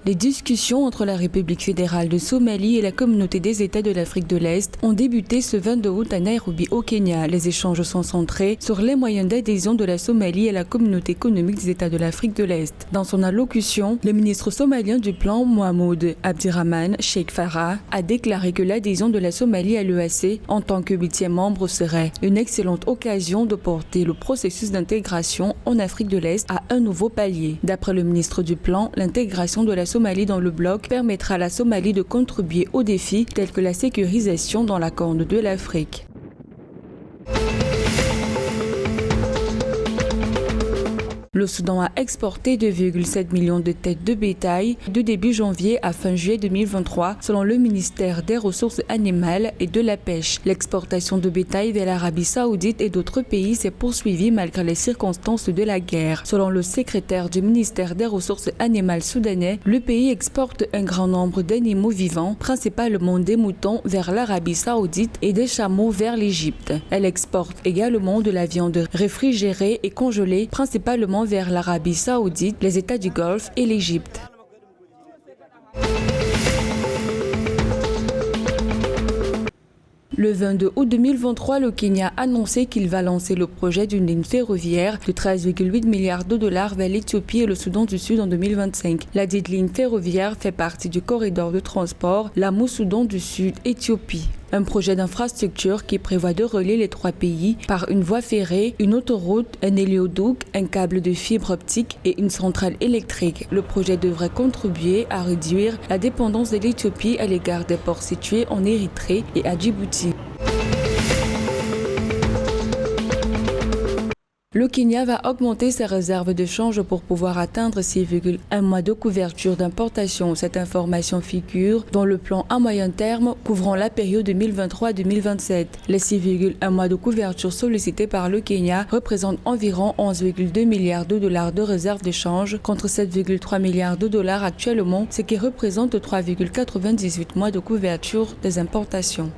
Les discussions entre la République fédérale de Somalie et la communauté des États de l'Afrique de l'Est ont débuté ce 22 août à Nairobi au Kenya. Les échanges sont centrés sur les moyens d'adhésion de la Somalie à la communauté économique des États de l'Afrique de l'Est. Dans son allocution, le ministre somalien du plan, Mohamed Abdirahman Sheikh Farah, a déclaré que l'adhésion de la Somalie à l'EAC en tant que 8e membre serait une excellente occasion de porter le processus d'intégration en Afrique de l'Est à un nouveau palier. D'après le ministre du plan, l'intégration de la Somalie dans le bloc permettra à la Somalie de contribuer aux défis tels que la sécurisation dans la Corne de l'Afrique. Le Soudan a exporté 2,7 millions de têtes de bétail de début janvier à fin juillet 2023, selon le ministère des Ressources animales et de la Pêche. L'exportation de bétail vers l'Arabie Saoudite et d'autres pays s'est poursuivie malgré les circonstances de la guerre. Selon le secrétaire du ministère des Ressources animales soudanais, le pays exporte un grand nombre d'animaux vivants, principalement des moutons vers l'Arabie Saoudite et des chameaux vers l'Égypte. Elle exporte également de la viande réfrigérée et congelée, principalement vers l'Arabie Saoudite, les États du Golfe et l'Égypte. Le 22 août 2023, le Kenya a annoncé qu'il va lancer le projet d'une ligne ferroviaire de 13,8 milliards de dollars vers l'Éthiopie et le Soudan du Sud en 2025. La dite ligne ferroviaire fait partie du corridor de transport Lamu-Soudan du Sud-Éthiopie. Un projet d'infrastructure qui prévoit de relier les trois pays par une voie ferrée, une autoroute, un hélioduc, un câble de fibre optique et une centrale électrique. Le projet devrait contribuer à réduire la dépendance de l'Éthiopie à l'égard des ports situés en Érythrée et à Djibouti. Le Kenya va augmenter ses réserves de change pour pouvoir atteindre 6,1 mois de couverture d'importation. Cette information figure dans le plan à moyen terme couvrant la période 2023-2027. Les 6,1 mois de couverture sollicités par le Kenya représentent environ 11,2 milliards de dollars de réserves de change contre 7,3 milliards de dollars actuellement, ce qui représente 3,98 mois de couverture des importations.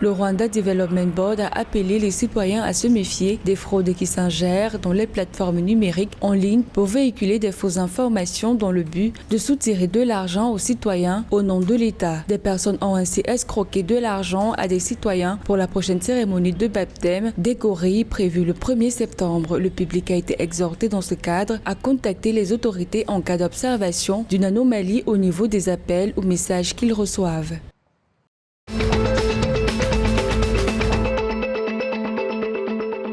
Le Rwanda Development Board a appelé les citoyens à se méfier des fraudes qui s'ingèrent dans les plateformes numériques en ligne pour véhiculer des fausses informations dans le but de soutirer de l'argent aux citoyens au nom de l'État. Des personnes ont ainsi escroqué de l'argent à des citoyens pour la prochaine cérémonie de baptême des gorilles prévue le 1er septembre. Le public a été exhorté dans ce cadre à contacter les autorités en cas d'observation d'une anomalie au niveau des appels ou messages qu'ils reçoivent.